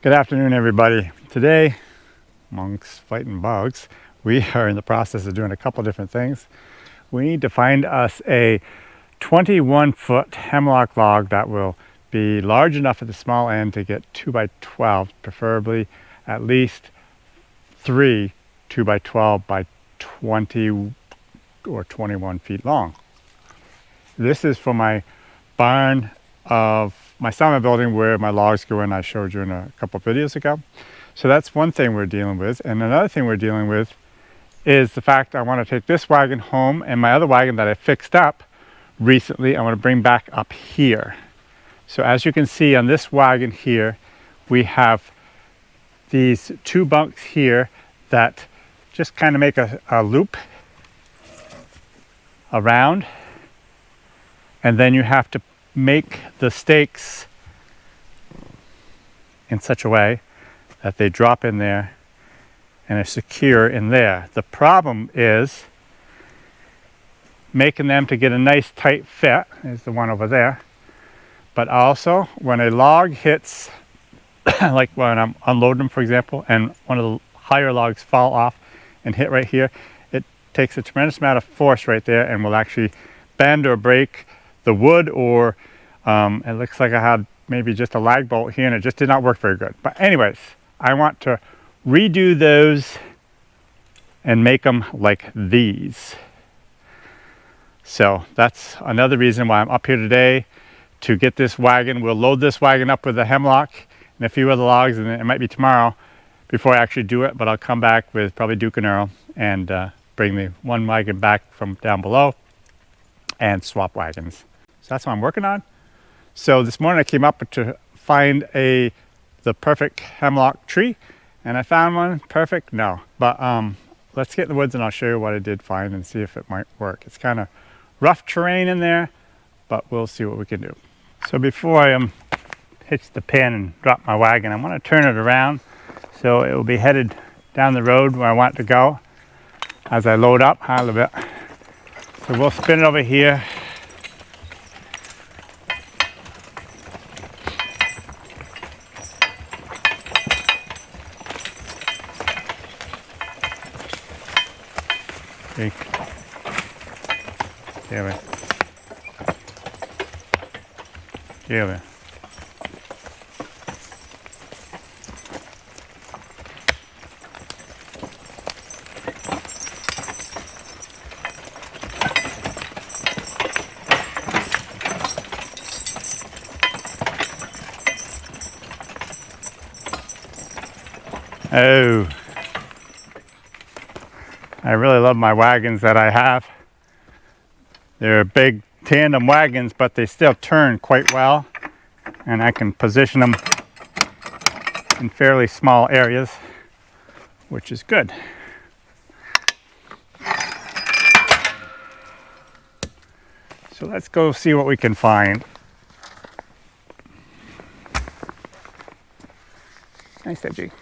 Good afternoon, everybody. Today, amongst fighting bugs, we are in the process of doing a couple different things. We need to find us a 21-foot hemlock log that will be large enough at the small end to get 2 by 12, preferably at least 3 2 by 12 by 20 or 21 feet long. This is for my barn of my Sawmill building where my logs go in. I showed you in a couple videos ago. So that's one thing we're dealing with. And another thing we're dealing with is the fact I want to take this wagon home, and my other wagon that I fixed up recently I want to bring back up here. So as you can see on this wagon here, we have these two bunks here that just kind of make a loop around, and then you have to make the stakes in such a way that they drop in there and are secure in there. The problem is making them to get a nice tight fit. There's the one over there. But also when a log hits, like when I'm unloading them, for example, and one of the higher logs fall off and hit right here, it takes a tremendous amount of force right there and will actually bend or break the wood, or it looks like I had maybe just a lag bolt here and it just did not work very good. But anyways, I want to redo those and make them like these. So that's another reason why I'm up here today, to get this wagon. We'll load this wagon up with a hemlock and a few other logs, and it might be tomorrow before I actually do it, but I'll come back with probably Duke and Earl and bring the one wagon back from down below and swap wagons. So that's what I'm working on. So this morning I came up to find the perfect hemlock tree, and I found one. Perfect? No. But let's get in the woods and I'll show you what I did find and see if it might work. It's kind of rough terrain in there, but we'll see what we can do. So before I hitch the pin and drop my wagon, I want to turn it around so it will be headed down the road where I want it to go as I load up a little bit. So we'll spin it over here. Okay. Give it. Give it. Oh, I really love my wagons that I have. They're big tandem wagons, but they still turn quite well, and I can position them in fairly small areas, which is good. So let's go see what we can find. Nice edgy.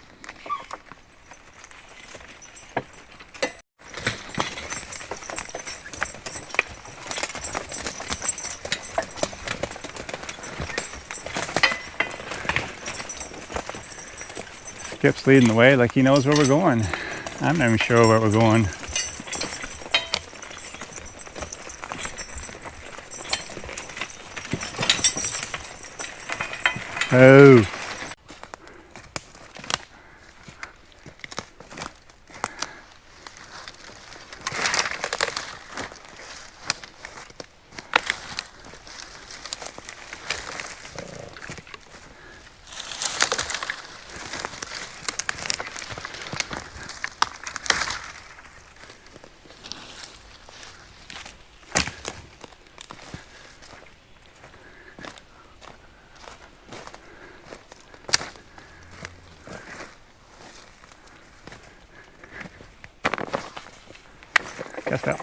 Skip's leading the way like he knows where we're going. I'm not even sure where we're going. Oh. Guess that.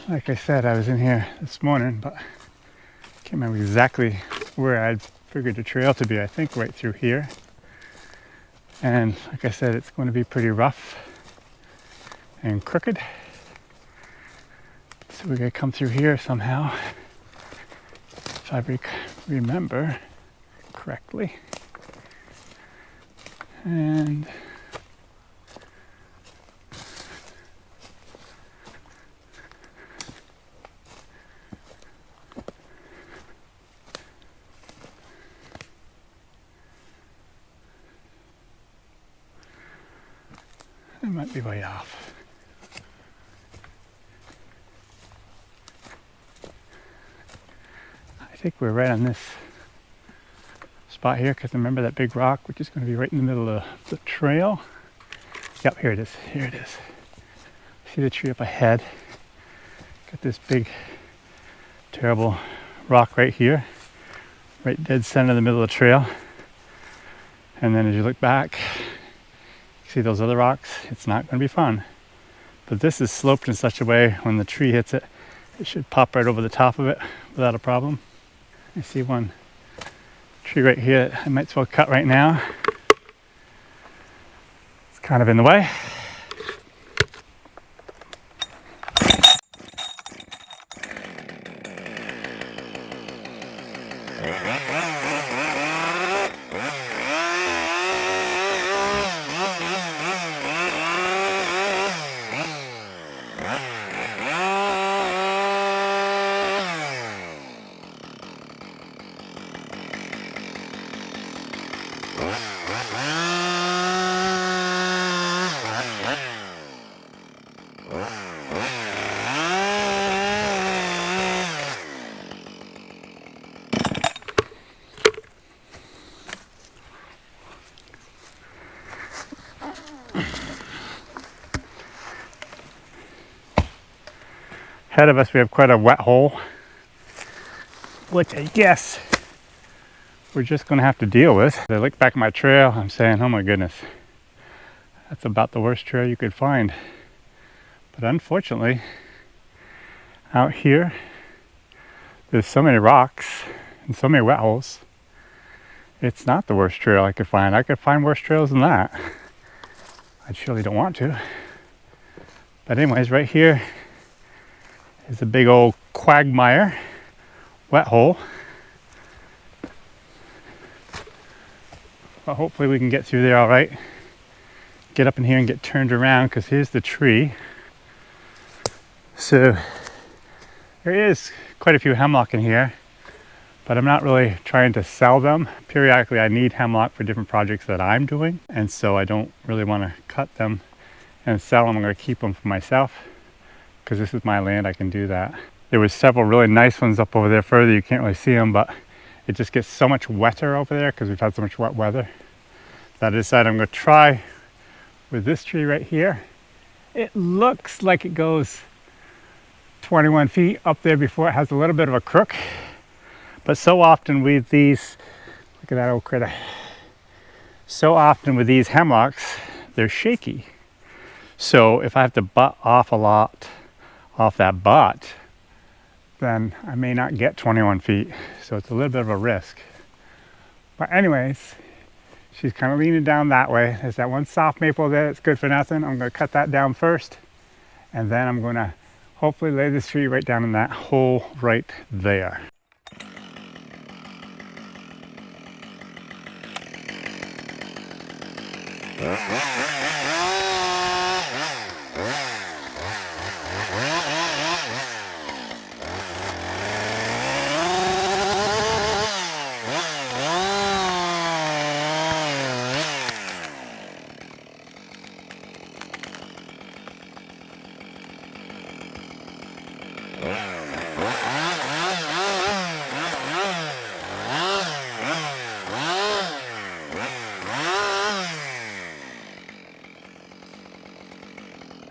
Like I said, I was in here this morning, but I can't remember exactly where I'd figured the trail to be. I think right through here. And like I said, it's going to be pretty rough. and crooked. So we're gonna come through here somehow, if I remember correctly. And I might be way off. I think we're right on this spot here, because remember that big rock, which is going to be right in the middle of the trail. Yep, here it is. Here it is. See the tree up ahead? Got this big, terrible rock right here, right dead center of the middle of the trail. And then as you look back, see those other rocks? It's not going to be fun. But this is sloped in such a way when the tree hits it, it should pop right over the top of it without a problem. I see one tree right here that I might as well cut right now. It's kind of in the way. Ahead of us we have quite a wet hole, which I guess we're just going to have to deal with. As I look back at my trail, I'm saying, oh my goodness, that's about the worst trail you could find. But unfortunately, out here, there's so many rocks and so many wet holes. It's not the worst trail I could find. I could find worse trails than that. I surely don't want to. But anyways, right here is a big old quagmire, wet hole. But hopefully we can get through there all right. Get up in here and get turned around, because here's the tree. So there is quite a few hemlock in here, but I'm not really trying to sell them. Periodically I need hemlock for different projects that I'm doing, and so I don't really want to cut them and sell them. I'm going to keep them for myself, because this is my land, I can do that. There was several really nice ones up over there further, you can't really see them, but it just gets so much wetter over there because we've had so much wet weather that I decided I'm going to try with this tree right here. It looks like it goes 21 feet up there before it has a little bit of a crook, but so often with these, look at that old critter, so often with these hemlocks, they're shaky. So if I have to butt off a lot off that butt, then I may not get 21 feet. So it's a little bit of a risk. But anyways, she's kind of leaning down that way. There's that one soft maple there that's good for nothing. I'm going to cut that down first, and then I'm going to hopefully lay this tree right down in that hole right there.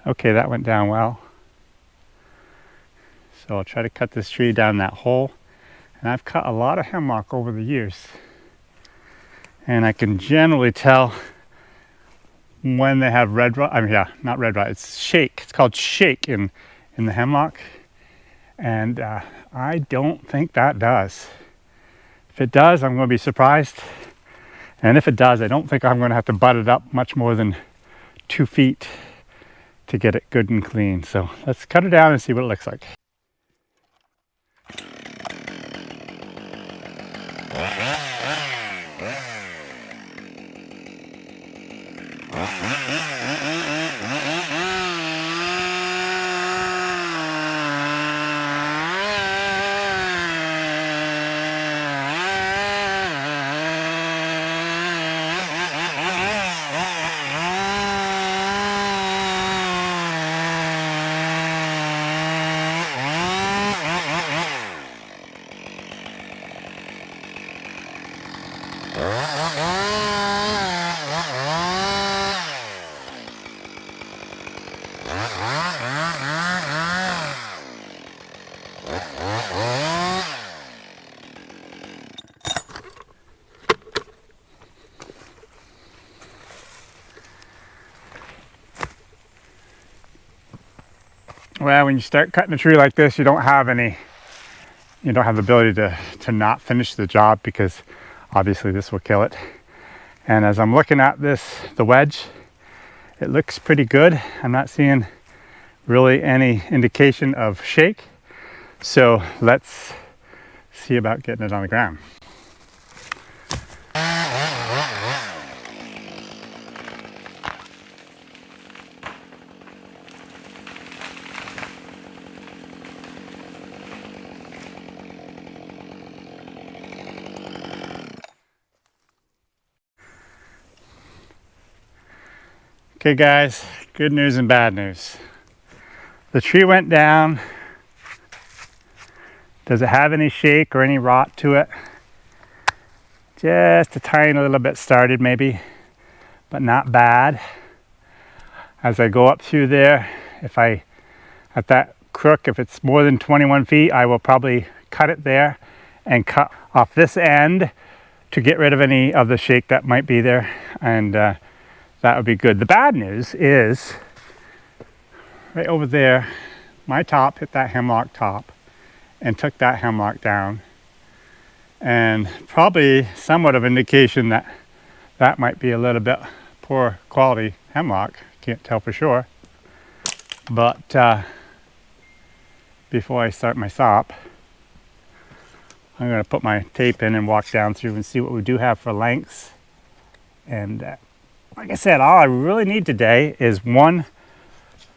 Okay, that went down well. So I'll try to cut this tree down that hole. And I've cut a lot of hemlock over the years. And I can generally tell when they have red rot, not red rot, it's shake. It's called shake in the hemlock. And I don't think that does. If it does, I'm going to be surprised. And if it does, I don't think I'm going to have to butt it up much more than 2 feet to get it good and clean. So let's cut it down and see what it looks like. Well, when you start cutting a tree like this, you don't have the ability to not finish the job, because obviously this will kill it. And as I'm looking at this, the wedge, it looks pretty good. I'm not seeing really any indication of shake. So let's see about getting it on the ground. Okay guys, good news and bad news. The tree went down. Does it have any shake or any rot to it? Just a tiny little bit started maybe, but not bad. As I go up through there, at that crook, if it's more than 21 feet, I will probably cut it there and cut off this end to get rid of any of the shake that might be there, and that would be good. The bad news is right over there, my top hit that hemlock top and took that hemlock down, and probably somewhat of indication that that might be a little bit poor quality hemlock. Can't tell for sure, but before I start my sop, I'm going to put my tape in and walk down through and see what we do have for lengths. And like I said, all I really need today is one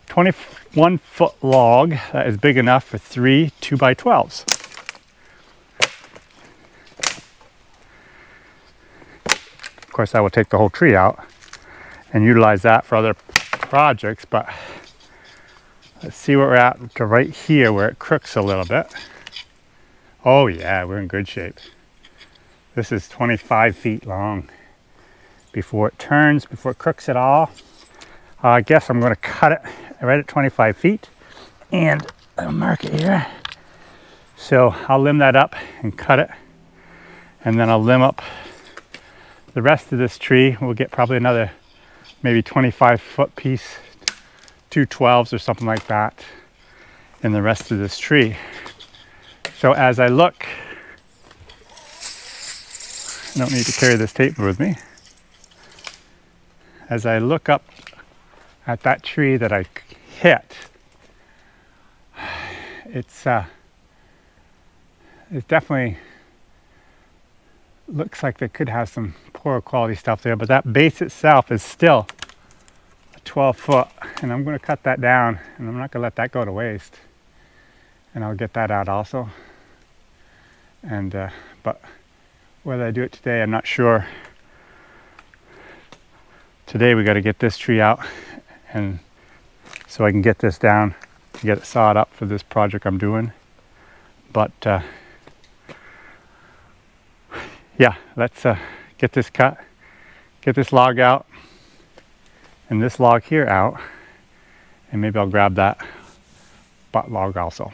21-foot log that is big enough for 3 2x12s. Of course, I will take the whole tree out and utilize that for other projects, but let's see where we're at to right here where it crooks a little bit. Oh yeah, we're in good shape. This is 25 feet long. Before it turns, before it crooks at all, I guess I'm going to cut it right at 25 feet, and I'll mark it here. So I'll limb that up and cut it, and then I'll limb up the rest of this tree. We'll get probably another maybe 25-foot piece, 2 12s or something like that in the rest of this tree. So as I look, I don't need to carry this tape with me. As I look up at that tree that I hit, it definitely looks like they could have some poor quality stuff there, but that base itself is still a 12-foot, and I'm going to cut that down, and I'm not going to let that go to waste, and I'll get that out also. And but whether I do it today, I'm not sure. Today we got to get this tree out, and so I can get this down, get it sawed up for this project I'm doing. But yeah, let's get this cut, get this log out, and this log here out, and maybe I'll grab that butt log also.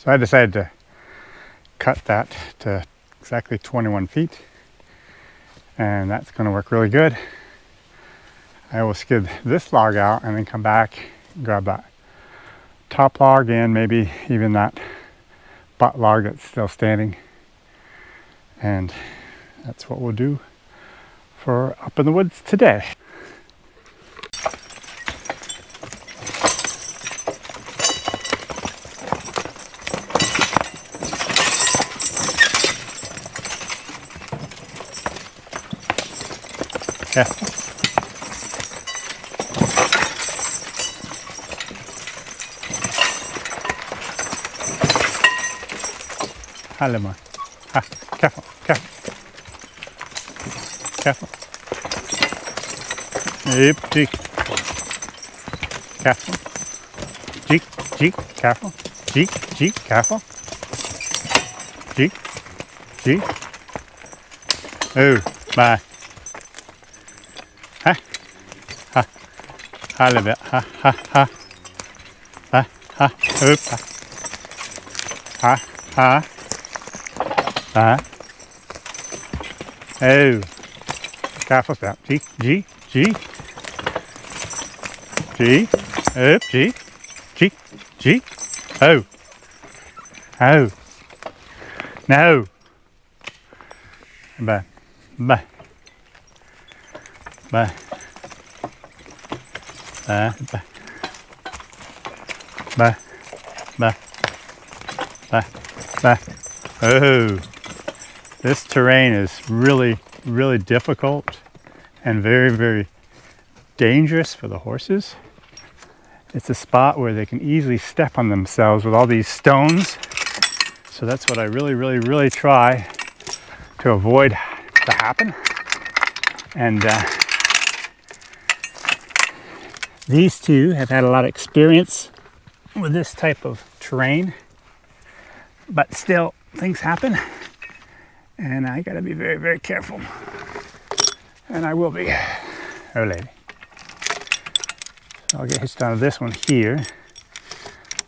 So I decided to cut that to exactly 21 feet, and that's going to work really good. I will skid this log out and then come back and grab that top log and maybe even that butt log that's still standing, and that's what we'll do for up in the woods today. Yeah. Hello, Moira. Ah, careful, careful. Careful. Yep, G. Careful. G, careful. G, careful. G. Oh, bye. Ha, ha, ha, a little bit. Ha, ha, ha. Ha, ha, oop. Ha, ha. Oh, careful step. G, oop, G. Oh, no. Bye. Bye. Bye. Bye. Bye. Bye. Bye. Bye. Oh, this terrain is really, really difficult and very, very dangerous for the horses. It's a spot where they can easily step on themselves with all these stones. So that's what I really, really, really try to avoid to happen. And these two have had a lot of experience with this type of terrain, but still things happen, and I gotta be very, very careful, and I will be. Oh lady. So I'll get hitched onto this one here.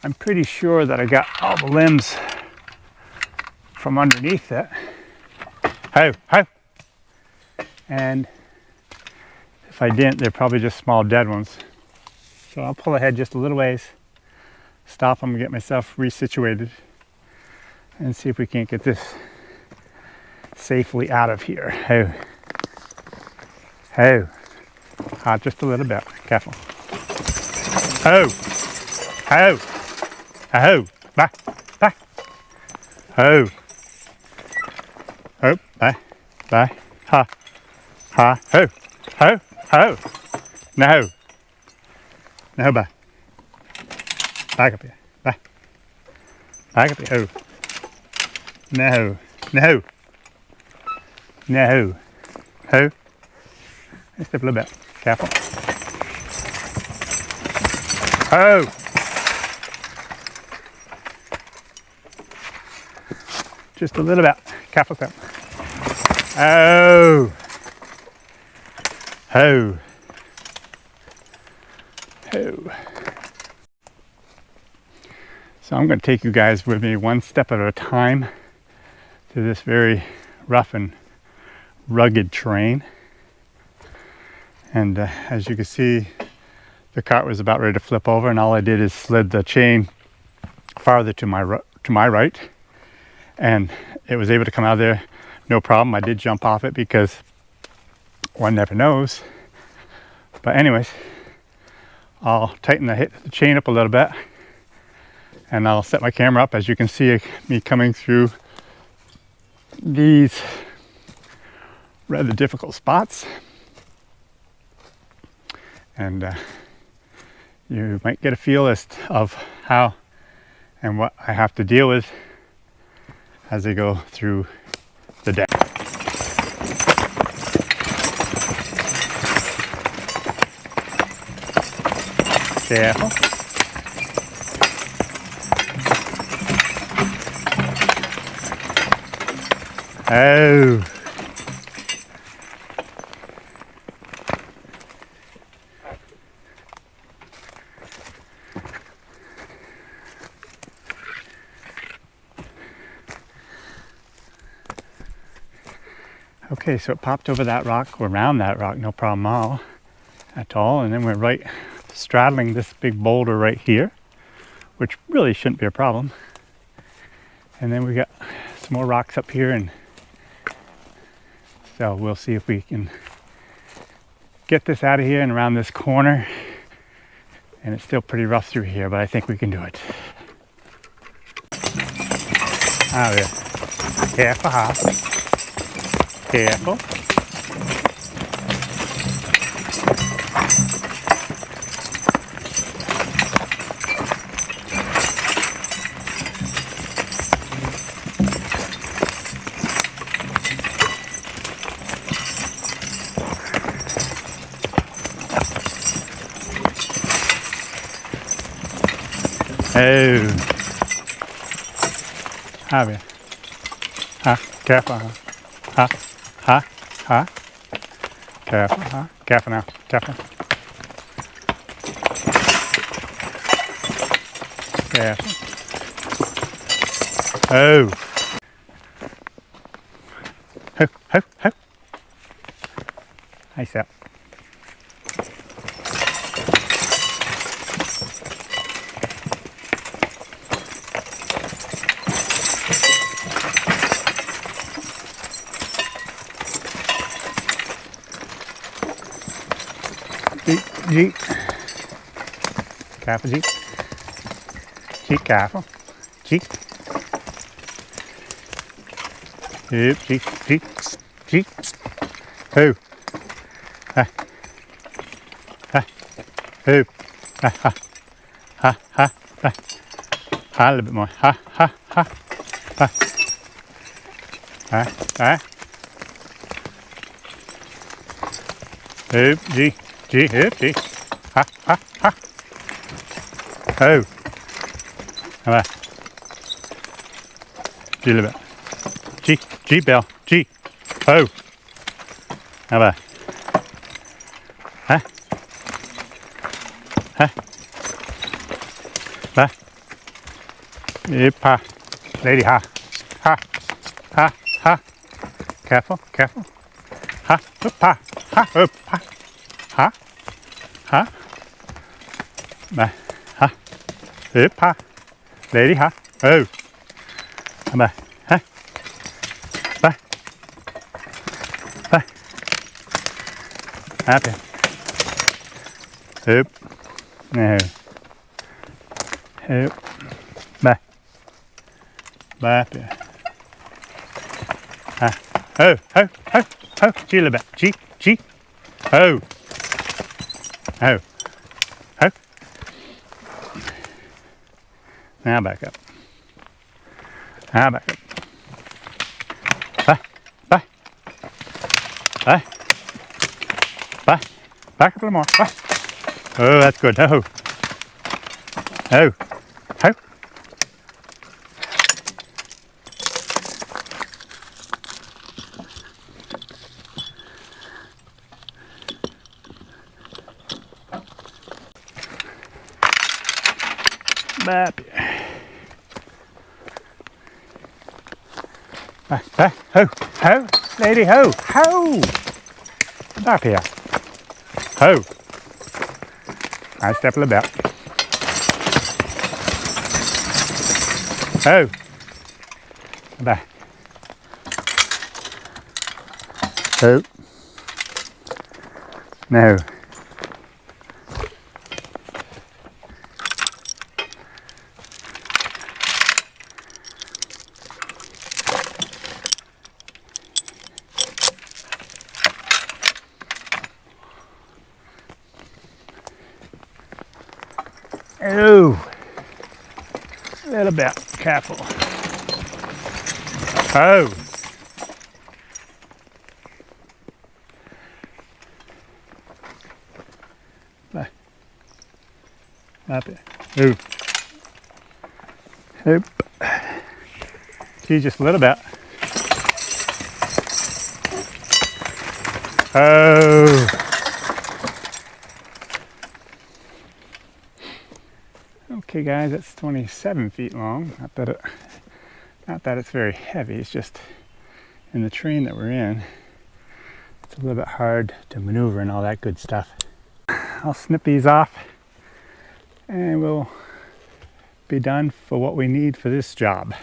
I'm pretty sure that I got all the limbs from underneath it. Ho! And if I didn't, they're probably just small dead ones. So I'll pull ahead just a little ways, stop them, and get myself resituated, and see if we can't get this safely out of here. Ho! Just a little bit. Careful. Ho! Back! Ho! Bye! Ha! Ho! No! Bye! Back up here. Bye! Back up here. Ho! No! Ho! Just a little bit. Careful. Ho! Just a little bit. Careful step. Oh! Ho! So I'm going to take you guys with me one step at a time through this very rough and rugged terrain. And as you can see, the cart was about ready to flip over, and all I did is slid the chain farther to my right, and it was able to come out of there no problem. I did jump off it because one never knows. But anyways, I'll tighten the chain up a little bit, and I'll set my camera up. As you can see me coming through these rather difficult spots, and you might get a feel of how and what I have to deal with as I go through the day. Careful. Oh. Okay, so it popped over that rock, or around that rock, no problem at all. And then we're right straddling this big boulder right here, which really shouldn't be a problem. And then we got some more rocks up here, and so we'll see if we can get this out of here and around this corner. And it's still pretty rough through here, but I think we can do it. Oh yeah. Careful, huh? Careful. Oh. Have you? Huh? Careful, huh? Huh? Huh? Huh? Careful, huh? Careful now. Careful. Careful. Oh. Ho, ho, ho. Nice up. Jeep. Careful, Jeep. Jeep, careful. Jeep. Jeep, Jeep, Jeep, Jeep. Who? Ha. Ha. Who? Ha, ha. Ha, ha, ha. Ha, a little bit more. Ha, ha, ha. Ha. Ha, ha. Hoop, G. G, hoop, G. Ha, ha, ha. Oh. Come on. G a little bit. G, G, Belle. G. Oh. How about? Huh? Huh? Bah. Yep, ha. Lady, ha. Ha. Ha, ha. Careful, careful. Ha, up, ha. Ha, up, ha. Ha. Ha. Bah. Ha. Yep, ha. Lady, ha. Oh. Bah. Ha. Bah. Bah. Happy. Oop. No. Oop. Bah. Happy. Ha. Oh. Oh. Oh. Oh. G a little bit. G. G. Oh. Oh. Oh. Now back up. Now back up. Bye. Bye. Bye. Bye. Back up a little more. Bye. Oh, that's good. Oh. Oh. Oh. Back. Back. Ho. Ho. Lady, ho. Ho. Back here. Ho. I step a little bit. Ho. Back. Ho. No. Oh, a little bit careful. Oh, up it. Ooh, oop. Gee, just a little bit. Oh. Okay guys, it's 27 feet long. Not that it's very heavy, it's just in the terrain that we're in, It's a little bit hard to maneuver and all that good stuff. I'll snip these off and we'll be done for what we need for this job.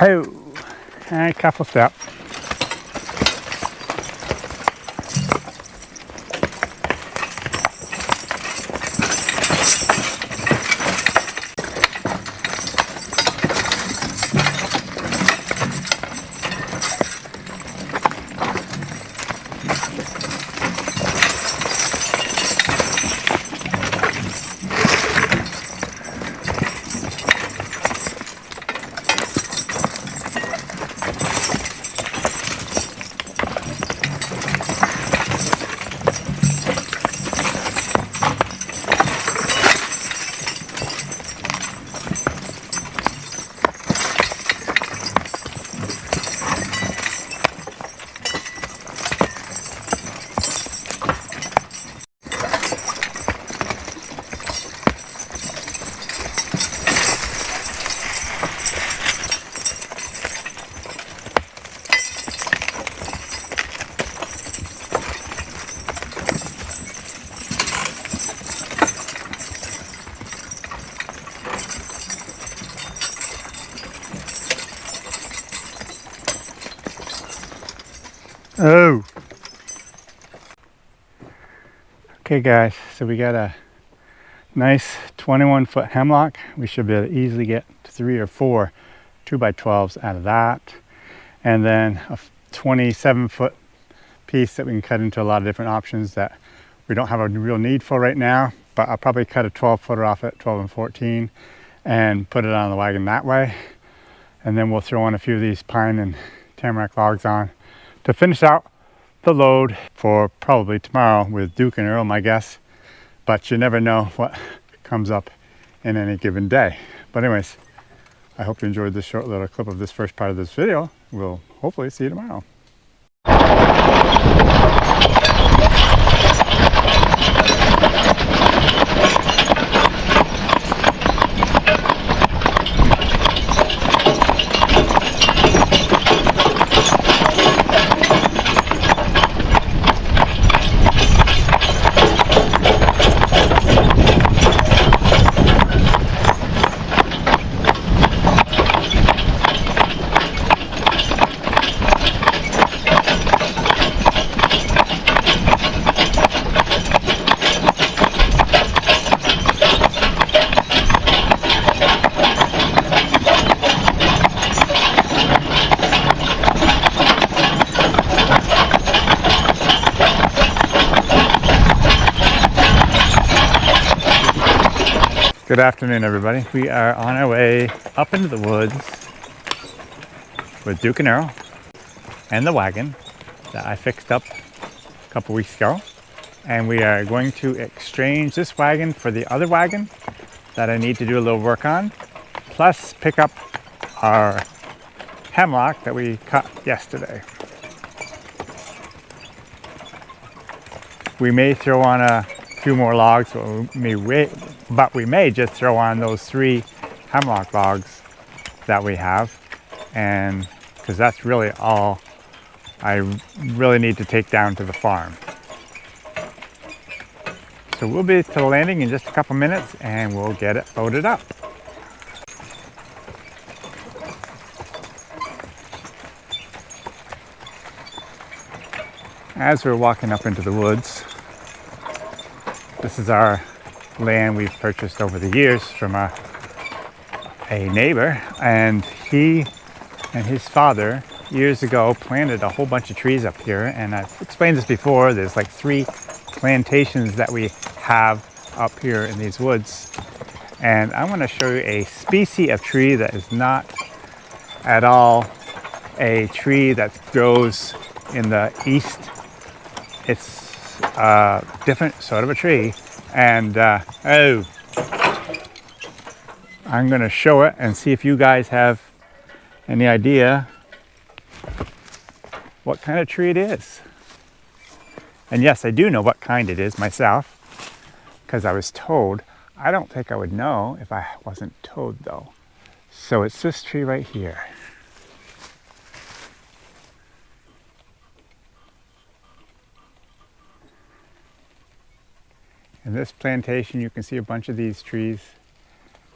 Oh, and a couple steps. Oh. Okay guys, so we got a nice 21-foot hemlock. We should be able to easily get 3 or 4 2x12s out of that. And then a 27-foot piece that we can cut into a lot of different options that we don't have a real need for right now, but I'll probably cut a 12-footer off at 12 and 14 and put it on the wagon that way. And then we'll throw on a few of these pine and tamarack logs on to finish out the load for probably tomorrow with Duke and Earl, my guess. But you never know what comes up in any given day. But anyways, I hope you enjoyed this short little clip of this first part of this video. We'll hopefully see you tomorrow. Good afternoon, everybody. We are on our way up into the woods with Duke and Earl and the wagon that I fixed up a couple weeks ago. And we are going to exchange this wagon for the other wagon that I need to do a little work on, plus pick up our hemlock that we cut yesterday. We may throw on a few more logs, but we may just throw on those 3 hemlock logs that we have, and because that's really all I really need to take down to the farm. So we'll be to the landing in just a couple minutes and we'll get it loaded up. As we're walking up into the woods, this is our land we've purchased over the years from a neighbor, and he and his father years ago planted a whole bunch of trees up here. And I've explained this before, there's like 3 plantations that we have up here in these woods. And I want to show you a species of tree that is not at all a tree that grows in the east. It's a different sort of a tree. And I'm going to show it and see if you guys have any idea what kind of tree it is. And yes, I do know what kind it is myself, because I was told. I don't think I would know if I wasn't told though. So it's this tree right here. In this plantation, you can see a bunch of these trees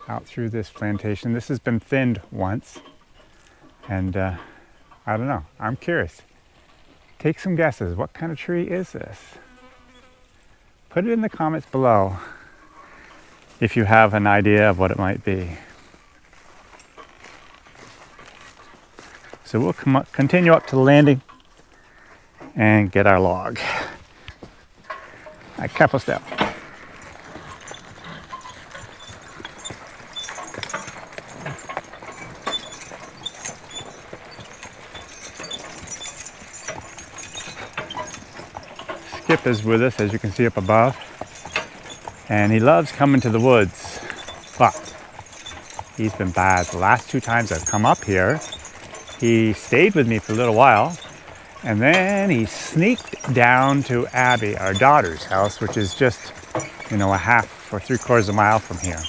out through this plantation. This has been thinned once, and I don't know. I'm curious. Take some guesses. What kind of tree is this? Put it in the comments below if you have an idea of what it might be. So we'll continue up to the landing and get our log. A couple steps. Skip is with us, as you can see up above, and he loves coming to the woods, but he's been bad. The last 2 times I've come up here, he stayed with me for a little while, and then he sneaked down to Abby, our daughter's house, which is just, a half or 3/4 mile from here.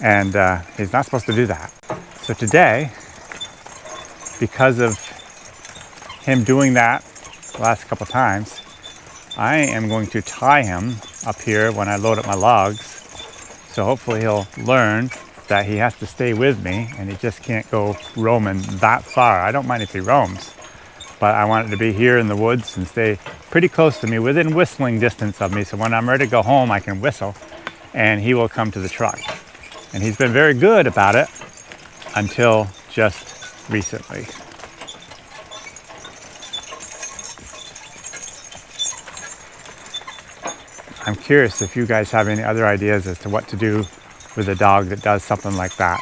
And he's not supposed to do that. So today, because of him doing that the last couple times, I am going to tie him up here when I load up my logs. So hopefully he'll learn that he has to stay with me and he just can't go roaming that far. I don't mind if he roams, but I want it to be here in the woods and stay pretty close to me, within whistling distance of me. So when I'm ready to go home, I can whistle and he will come to the truck. And he's been very good about it until just recently. I'm curious if you guys have any other ideas as to what to do with a dog that does something like that.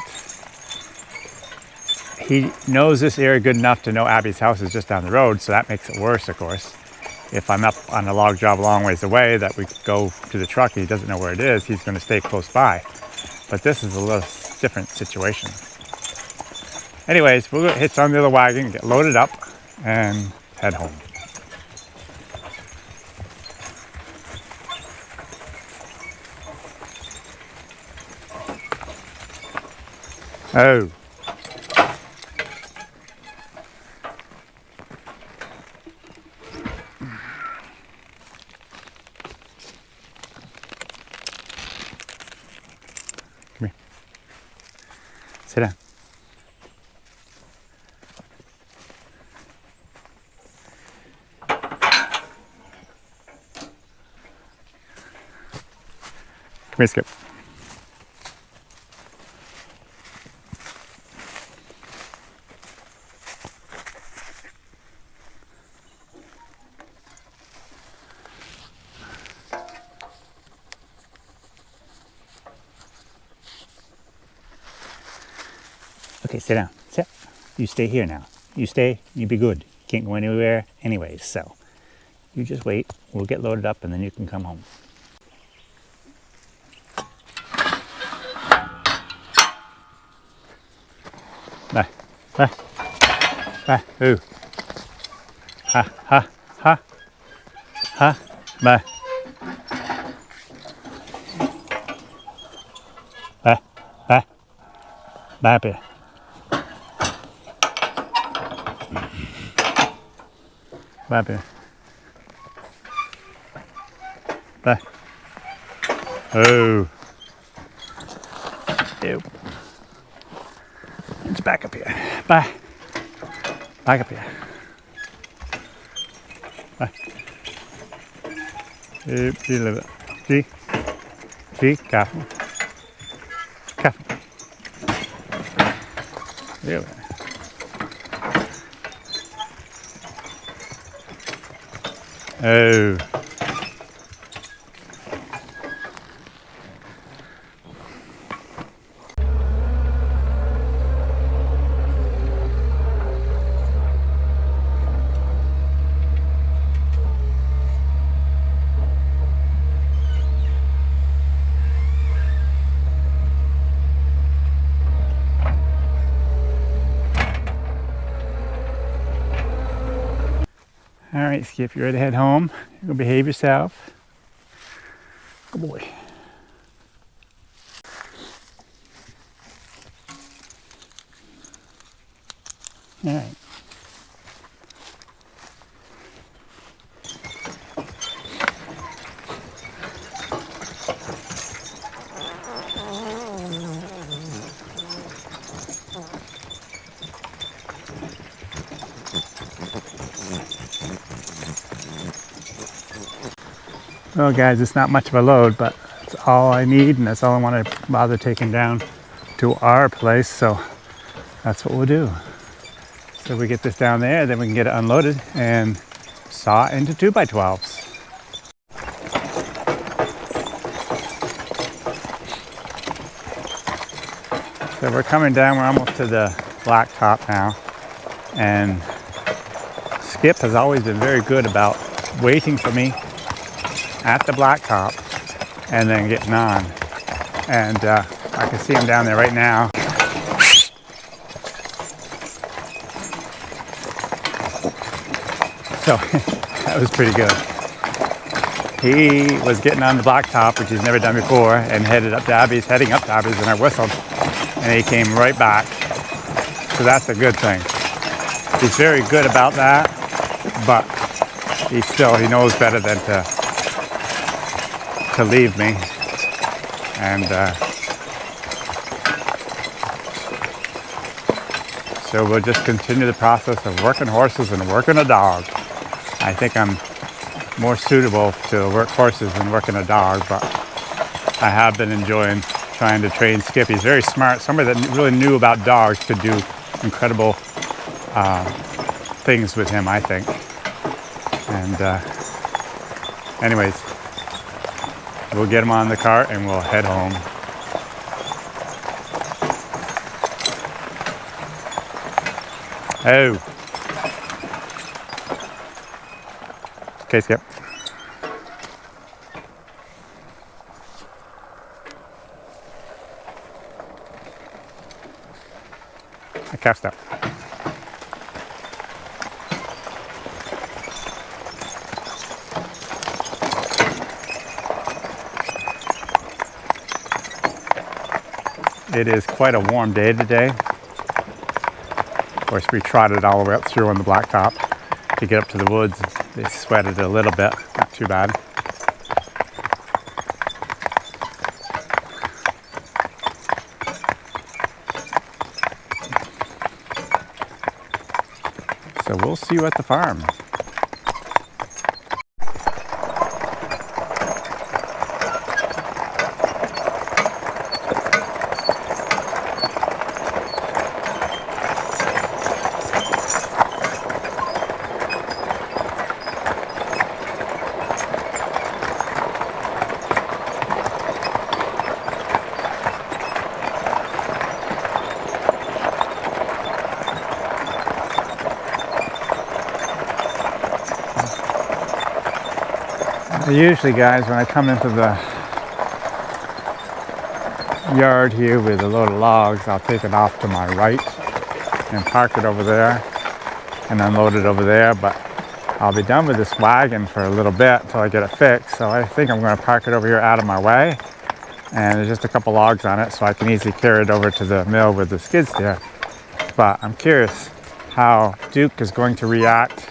He knows this area good enough to know Abby's house is just down the road, so that makes it worse, of course. If I'm up on a log job a long ways away that we go to the truck and he doesn't know where it is, he's going to stay close by. But this is a little different situation. Anyways, we'll go hitch on the other wagon, get loaded up, and head home. Oh. Come here. Sit down. Come here, Skip. Okay, sit down. Sit. You stay here now. You stay, you be good. Can't go anywhere anyways, so you just wait. We'll get loaded up and then you can come home. Bye. Bye. Bye. Ooh. Ha, ha, ha. Ha. Bye. Bye. Bye. Bye, bear. Bye, bear. Bye. Oh. Ew. It's back up here. Bye. Back up here. Bye. Oop, see a little bit. See? See? Careful. Careful. Really? Oh. All right, Skip, you ready to head home? Go behave yourself. Good boy. All right. Well, guys, it's not much of a load, but it's all I need, and that's all I want to bother taking down to our place, so that's what we'll do. So we get this down there, then we can get it unloaded and saw into 2x12s. So we're coming down, we're almost to the blacktop now, and Skip has always been very good about waiting for me at the blacktop and then getting on. And I can see him down there right now. So that was pretty good. He was getting on the blacktop, which he's never done before, and heading up to Abby's, and I whistled, and he came right back. So that's a good thing. He's very good about that, but he knows better than to leave me. And so we'll just continue the process of working horses and working a dog. I think I'm more suitable to work horses than working a dog, but I have been enjoying trying to train Skip. He's very smart. Somebody that really knew about dogs could do incredible things with him, I think. And anyways, we'll get him on the cart and we'll head home. Oh. Okay, Skip. I cast up. It is quite a warm day today. Of course, we trotted all the way up through on the blacktop to get up to the woods. They sweated a little bit, not too bad. So we'll see you at the farm. Usually, guys, when I come into the yard here with a load of logs, I'll take it off to my right and park it over there and unload it over there, but I'll be done with this wagon for a little bit until I get it fixed, so I think I'm going to park it over here out of my way, and there's just a couple logs on it so I can easily carry it over to the mill with the skid steer. But I'm curious how Duke is going to react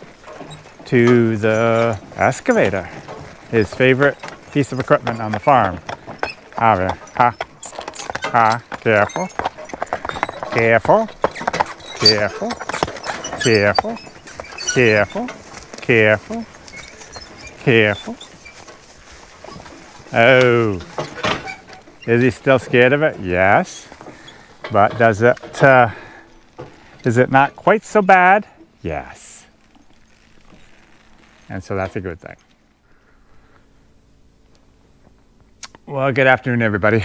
to the excavator, his favorite piece of equipment on the farm. Careful, careful, careful, careful, careful, careful, careful. Oh, is he still scared of it? Yes. But is it not quite so bad? Yes. And so that's a good thing. Well, good afternoon, everybody.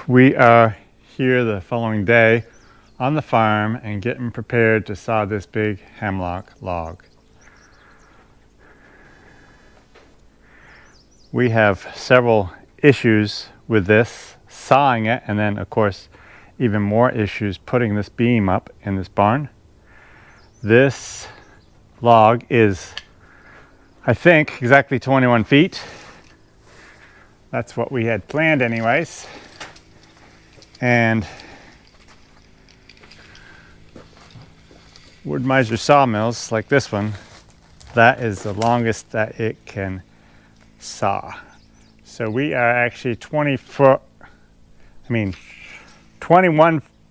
We are here the following day on the farm and getting prepared to saw this big hemlock log. We have several issues with this, sawing it, and then, of course, even more issues putting this beam up in this barn. This log is I think exactly 21 feet. That's what we had planned anyways. And wood miser sawmills like this one, that is the longest that it can saw. So we are actually 21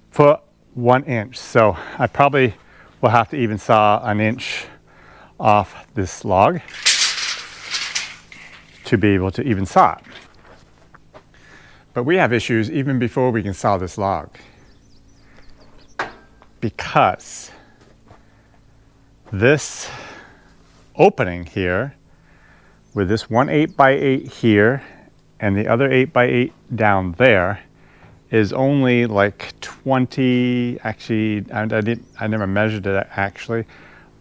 foot 1 inch. So I probably will have to even saw an inch off this log to be able to even saw it. But we have issues even before we can saw this log, because this opening here with this one 8x8 here and the other 8x8 down there is only like 20, actually I never measured it actually,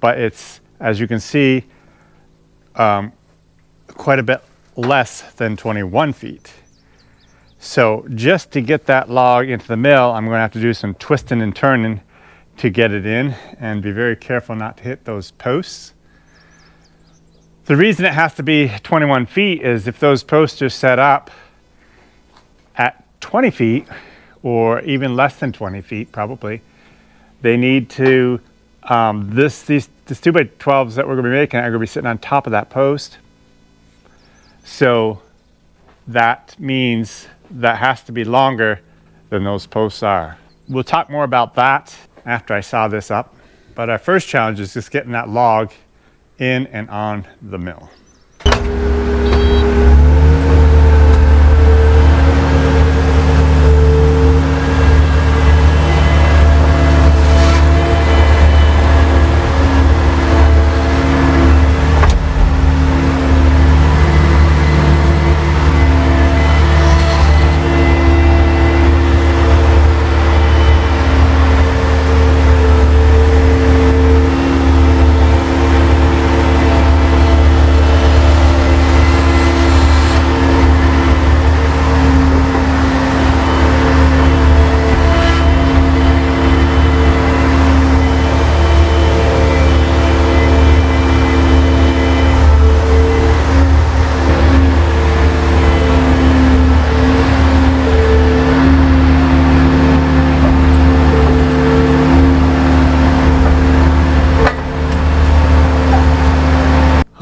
but it's, as you can see, quite a bit less than 21 feet. So just to get that log into the mill, I'm going to have to do some twisting and turning to get it in, and be very careful not to hit those posts. The reason it has to be 21 feet is if those posts are set up at 20 feet, or even less than 20 feet probably, they need to, these 2x12s that we're going to be making are going to be sitting on top of that post. So that means that has to be longer than those posts are. We'll talk more about that after I saw this up. But our first challenge is just getting that log in and on the mill.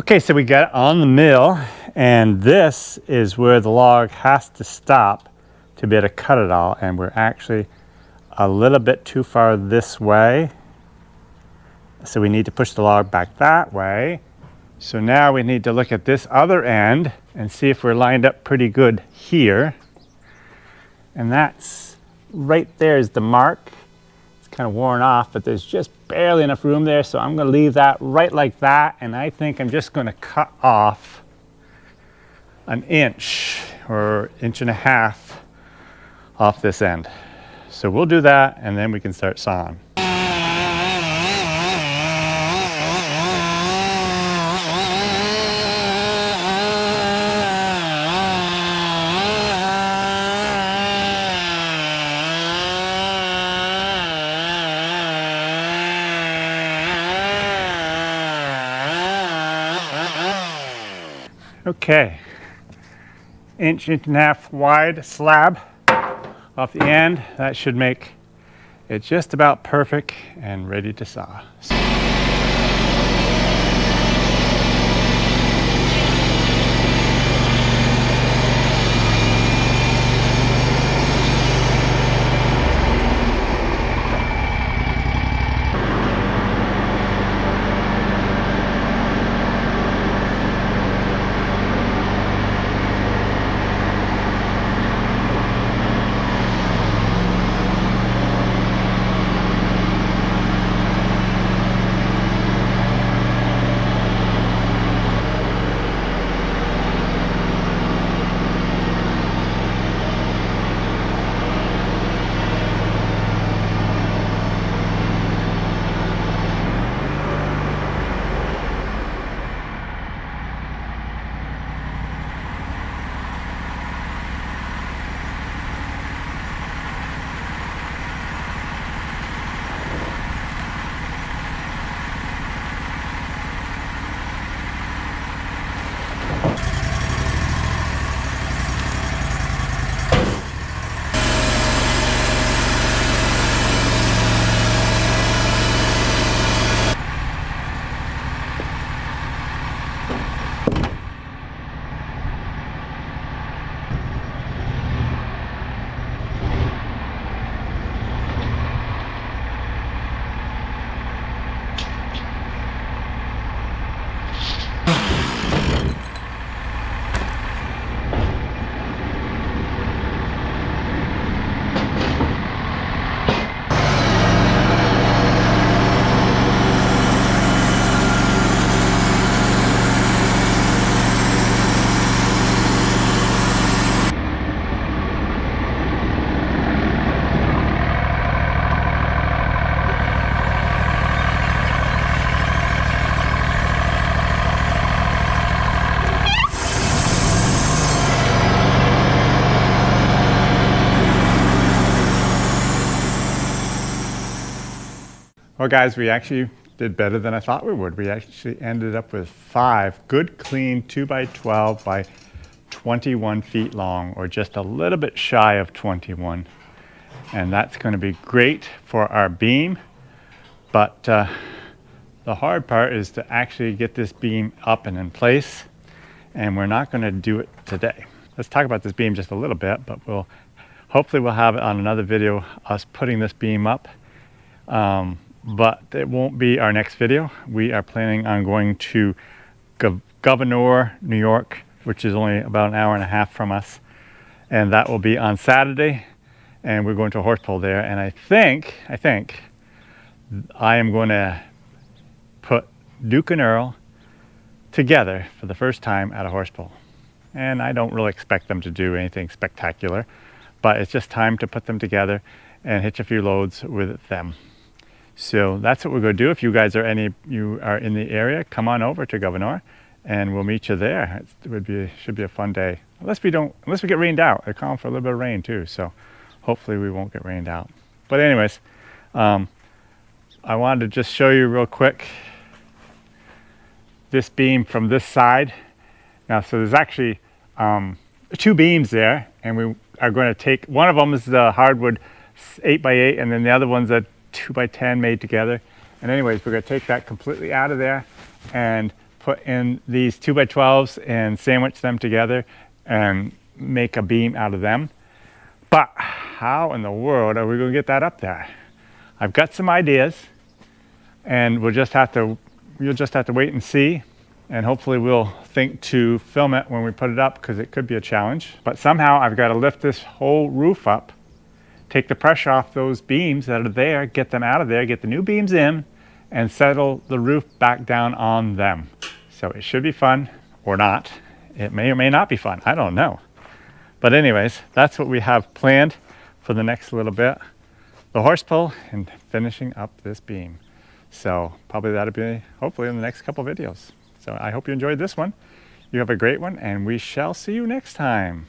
Okay, so we got it on the mill, and this is where the log has to stop to be able to cut it all, and we're actually a little bit too far this way. So we need to push the log back that way. So now we need to look at this other end and see if we're lined up pretty good here. And that's right there is the mark. It's kind of worn off, but there's just barely enough room there, so I'm going to leave that right like that, and I think I'm just going to cut off an inch or inch and a half off this end. So we'll do that, and then we can start sawing. Okay, inch and a half wide slab off the end. That should make it just about perfect and ready to saw. Well guys, we actually did better than I thought we would. We actually ended up with 5 good clean 2x12 by 21 feet long, or just a little bit shy of 21. And that's going to be great for our beam. But the hard part is to actually get this beam up and in place. And we're not going to do it today. Let's talk about this beam just a little bit, but hopefully we'll have it on another video, us putting this beam up. But it won't be our next video. We are planning on going to Governor, New York, which is only about an hour and a half from us. And that will be on Saturday. And we're going to a horse pull there. And I think I am going to put Duke and Earl together for the first time at a horse pull. And I don't really expect them to do anything spectacular, but it's just time to put them together and hitch a few loads with them. So that's what we're going to do. If you guys are in the area, come on over to Governor and we'll meet you there. Should be a fun day. Unless we get rained out. They're calling for a little bit of rain too, so hopefully we won't get rained out. But anyways, I wanted to just show you real quick this beam from this side. Now, so there's actually 2 beams there, and we are going to take, one of them is the hardwood 8x8, and then the other one's a 2x10 made together. And anyways, we're going to take that completely out of there and put in these 2x12s and sandwich them together and make a beam out of them. But how in the world are we going to get that up there? I've got some ideas, and you'll just have to wait and see. And hopefully we'll think to film it when we put it up, because it could be a challenge. But somehow I've got to lift this whole roof up, take the pressure off those beams that are there, get them out of there, get the new beams in, and settle the roof back down on them. So it should be fun, or not. It may or may not be fun, I don't know. But anyways, that's what we have planned for the next little bit. The horse pull and finishing up this beam. So probably that'll be hopefully in the next couple videos. So I hope you enjoyed this one. You have a great one, and we shall see you next time.